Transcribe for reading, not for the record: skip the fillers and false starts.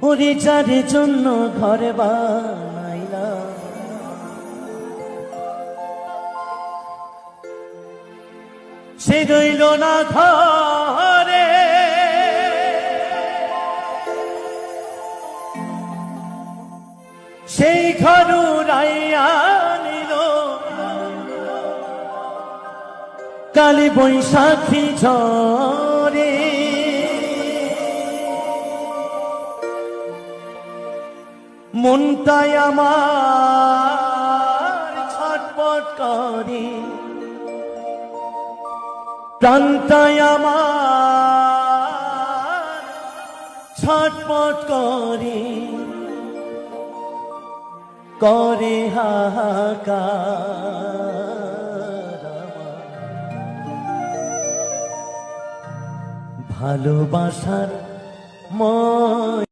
ওরে যার জন্য ঘর বানাইলাম সে রইল না ঘরে, সেই ঘর উড়াইয়া নিল কালী বৈশাখী ঝরে। মনটাই আমার ছটপট করে, প্রাণটাই আমার ছটপট করে, করে হাহাকার। ভালোবাসার